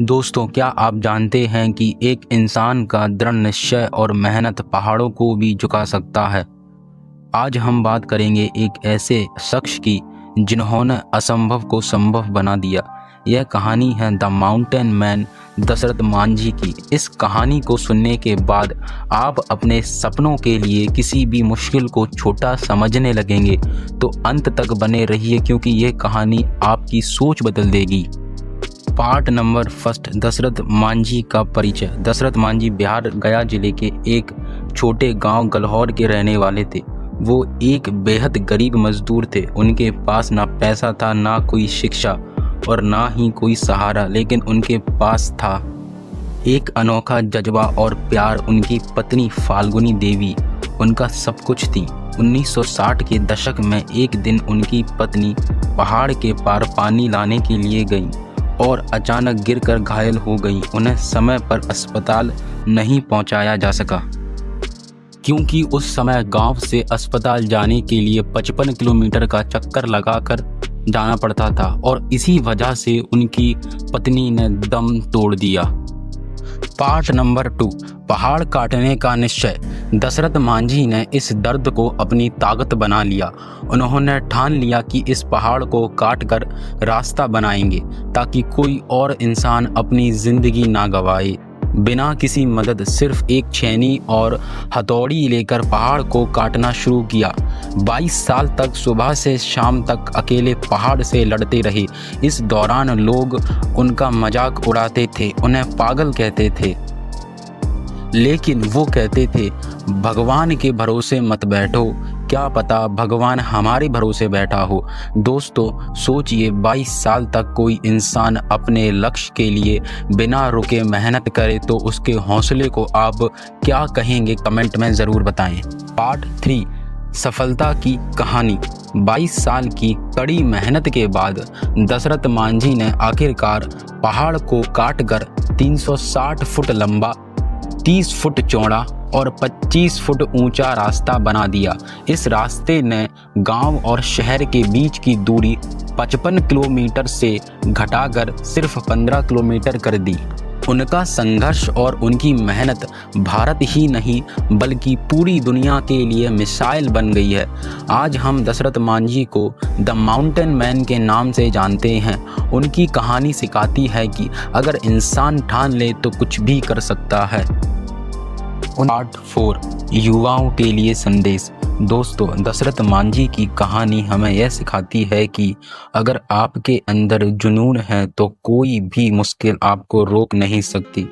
दोस्तों, क्या आप जानते हैं कि एक इंसान का दृढ़ निश्चय और मेहनत पहाड़ों को भी झुका सकता है। आज हम बात करेंगे एक ऐसे शख्स की जिन्होंने असंभव को संभव बना दिया। यह कहानी है the mountain man Dashrath Manjhi की। इस कहानी को सुनने के बाद आप अपने सपनों के लिए किसी भी मुश्किल को छोटा समझने लगेंगे। तो अंत तक बने रहिए, क्योंकि यह कहानी आपकी सोच बदल देगी। Part number first, Dashrath Manjhi का परिचय। दशरथ मांझी बिहार गया जिले के एक छोटे गांव गलहौर के रहने वाले थे। वो एक बेहद गरीब मजदूर थे। उनके पास ना पैसा था, ना कोई शिक्षा और ना ही कोई सहारा, लेकिन उनके पास था एक अनोखा जज्बा और प्यार। उनकी पत्नी फाल्गुनी देवी उनका सब कुछ थी। 1960 के दशक में एक दिन उनकी पत्नी पहाड़ के पार पानी लाने के लिए गई और अचानक गिरकर घायल हो गई। उन्हें समय पर अस्पताल नहीं पहुंचाया जा सका, क्योंकि उस समय गांव से अस्पताल जाने के लिए 55 किलोमीटर का चक्कर लगाकर जाना पड़ता था और इसी वजह से उनकी पत्नी ने दम तोड़ दिया। पार्ट नंबर 2, पहाड़ काटने का निश्चय। दशरथ मांझी ने इस दर्द को अपनी ताकत बना लिया। उन्होंने ठान लिया कि इस पहाड़ को काटकर रास्ता बनाएंगे, ताकि कोई और इंसान अपनी जिंदगी ना गंवाए। बिना किसी मदद, सिर्फ एक छेनी और हथौड़ी लेकर पहाड़ को काटना शुरू किया। 22 साल तक सुबह से शाम तक अकेले पहाड़ से लड़ते रहे। इस दौरान लोग उनका मजाक उड़ाते थे, उन्हें पागल कहते थे, लेकिन वो कहते थे भगवान के भरोसे मत बैठो, क्या पता भगवान हमारे भरोसे बैठा हो। दोस्तों सोचिए, 22 साल तक कोई इंसान अपने लक्ष्य के लिए बिना रुके मेहनत करे तो उसके हौसले को आप क्या कहेंगे, कमेंट में ज़रूर बताएं। पार्ट 3, सफलता की कहानी। 22 साल की कड़ी मेहनत के बाद दशरथ मांझी ने आखिरकार पहाड़ को काटकर 360 फुट लंबा, 30 फुट चौड़ा और 25 फुट ऊंचा रास्ता बना दिया। इस रास्ते ने गांव और शहर के बीच की दूरी 55 किलोमीटर से घटाकर सिर्फ 15 किलोमीटर कर दी। उनका संघर्ष और उनकी मेहनत भारत ही नहीं बल्कि पूरी दुनिया के लिए मिसाइल बन गई है। आज हम दशरथ मांझी को द माउंटेन मैन के नाम से जानते हैं। उनकी कहानी सिखाती है कि अगर इंसान ठान ले तो कुछ भी कर सकता है। पार्ट 4, युवाओं के लिए संदेश। दोस्तों, दशरथ मांझी की कहानी हमें यह सिखाती है कि अगर आपके अंदर जुनून है तो कोई भी मुश्किल आपको रोक नहीं सकती।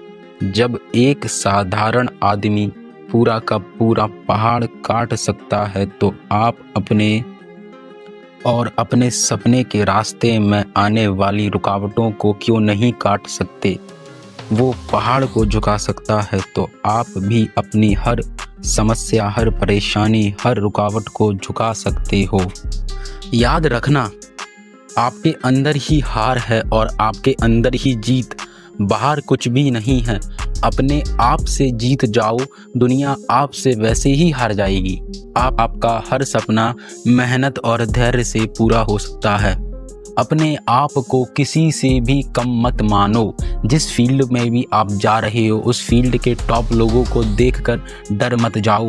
जब एक साधारण आदमी पूरा का पूरा पहाड़ काट सकता है तो आप अपने सपने के रास्ते में आने वाली रुकावटों को क्यों नहीं काट सकते। वो पहाड़ को झुका सकता है तो आप भी अपनी हर समस्या, हर परेशानी, हर रुकावट को झुका सकते हो। याद रखना, आपके अंदर ही हार है और आपके अंदर ही जीत। बाहर कुछ भी नहीं है। अपने आप से जीत जाओ, दुनिया आपसे वैसे ही हार जाएगी। आपका हर सपना मेहनत और धैर्य से पूरा हो सकता है। अपने आप को किसी से भी कम मत मानो। जिस फील्ड में भी आप जा रहे हो, उस फील्ड के टॉप लोगों को देखकर डर मत जाओ।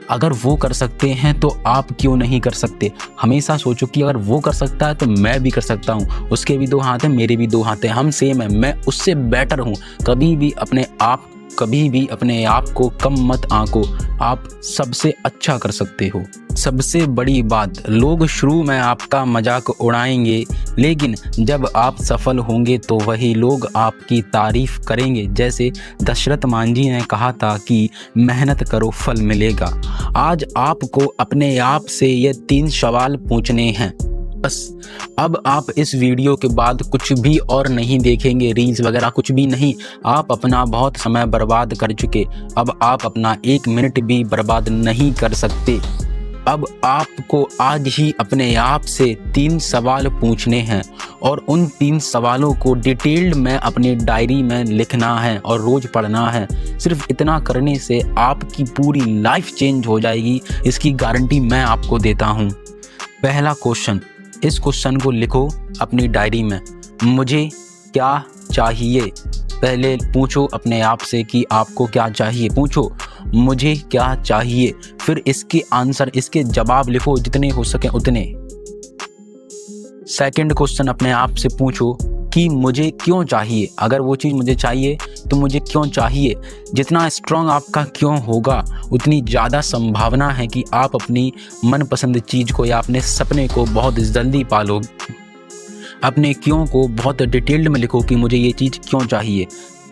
अगर वो कर सकते हैं तो आप क्यों नहीं कर सकते। हमेशा सोचो कि अगर वो कर सकता है तो मैं भी कर सकता हूँ। उसके भी 2 हाथ हैं, मेरे भी 2 हाथ हैं, हम सेम है, मैं उससे बेटर हूँ। कभी भी अपने आप को कम मत आंको। आप सबसे अच्छा कर सकते हो। सबसे बड़ी बात, लोग शुरू में आपका मजाक उड़ाएंगे, लेकिन जब आप सफल होंगे तो वही लोग आपकी तारीफ करेंगे। जैसे दशरथ मांझी ने कहा था कि मेहनत करो, फल मिलेगा। आज आपको अपने आप से ये 3 सवाल पूछने हैं बस। अब आप इस वीडियो के बाद कुछ भी और नहीं देखेंगे, रील्स वगैरह कुछ भी नहीं। आप अपना बहुत समय बर्बाद कर चुके। अब आप अपना 1 मिनट भी बर्बाद नहीं कर सकते। अब आपको आज ही अपने आप से 3 सवाल पूछने हैं और उन 3 सवालों को डिटेल्ड में अपनी डायरी में लिखना है और रोज़ पढ़ना है। सिर्फ इतना करने से आपकी पूरी लाइफ चेंज हो जाएगी, इसकी गारंटी मैं आपको देता हूँ। पहला क्वेश्चन, इस क्वेश्चन को लिखो अपनी डायरी में। मुझे क्या चाहिए? पहले पूछो अपने आप से कि आपको क्या चाहिए। पूछो मुझे क्या चाहिए, फिर इसके आंसर, इसके जवाब लिखो जितने हो सके उतने। सेकंड क्वेश्चन अपने आप से पूछो कि मुझे क्यों चाहिए। अगर वो चीज़ मुझे चाहिए तो मुझे क्यों चाहिए। जितना स्ट्रॉन्ग आपका क्यों होगा उतनी ज़्यादा संभावना है कि आप अपनी मनपसंद चीज़ को या अपने सपने को बहुत जल्दी पालोगे। अपने क्यों को बहुत डिटेल्ड में लिखो कि मुझे ये चीज़ क्यों चाहिए।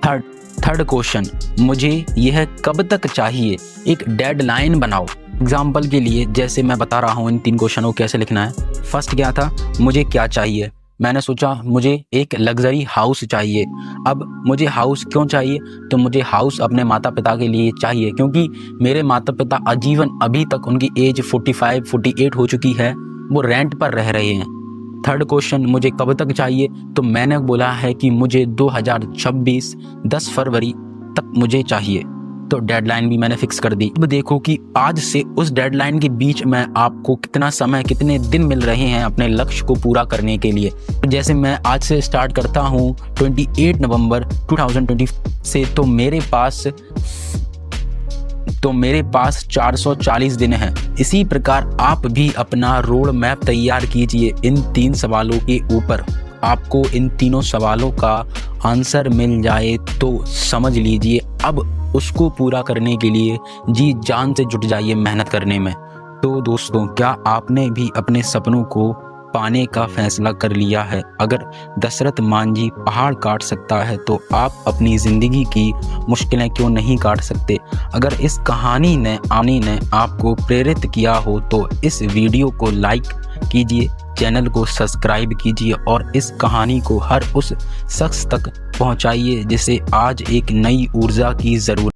थर्ड क्वेश्चन, मुझे यह कब तक चाहिए। एक डेडलाइन बनाओ। एग्जाम्पल के लिए जैसे मैं बता रहा हूँ इन 3 क्वेश्चनों को कैसे लिखना है। फर्स्ट क्या था, मुझे क्या चाहिए। मैंने सोचा मुझे एक लग्जरी हाउस चाहिए। अब मुझे हाउस क्यों चाहिए, तो मुझे हाउस अपने माता पिता के लिए चाहिए क्योंकि मेरे माता पिता आजीवन, अभी तक उनकी एज 45-48 हो चुकी है, वो रेंट पर रह रहे हैं। थर्ड क्वेश्चन, मुझे कब तक चाहिए, तो मैंने बोला है कि मुझे 2026 10 फरवरी तक मुझे चाहिए। तो डेडलाइन भी मैंने फिक्स कर दी। अब देखो कि आज से उस डेडलाइन के बीच में आपको कितना समय, कितने दिन मिल रहे हैं अपने लक्ष्य को पूरा करने के लिए। जैसे मैं आज से स्टार्ट करता हूँ 28 नवंबर 2020 से, तो मेरे पास 440 दिन हैं। इसी प्रकार आप भी अपना रोड मैप तैयार कीजिए इन 3 सवालों के ऊपर। आपको इन तीनों सवालों का आंसर मिल जाए तो समझ लीजिए अब उसको पूरा करने के लिए जी जान से जुट जाइए मेहनत करने में। तो दोस्तों, क्या आपने भी अपने सपनों को पाने का फैसला कर लिया है? अगर दशरथ मांझी पहाड़ काट सकता है तो आप अपनी ज़िंदगी की मुश्किलें क्यों नहीं काट सकते? अगर इस कहानी ने आपको प्रेरित किया हो तो इस वीडियो को लाइक कीजिए, चैनल को सब्सक्राइब कीजिए और इस कहानी को हर उस शख्स तक पहुंचाइए जिसे आज एक नई ऊर्जा की ज़रूरत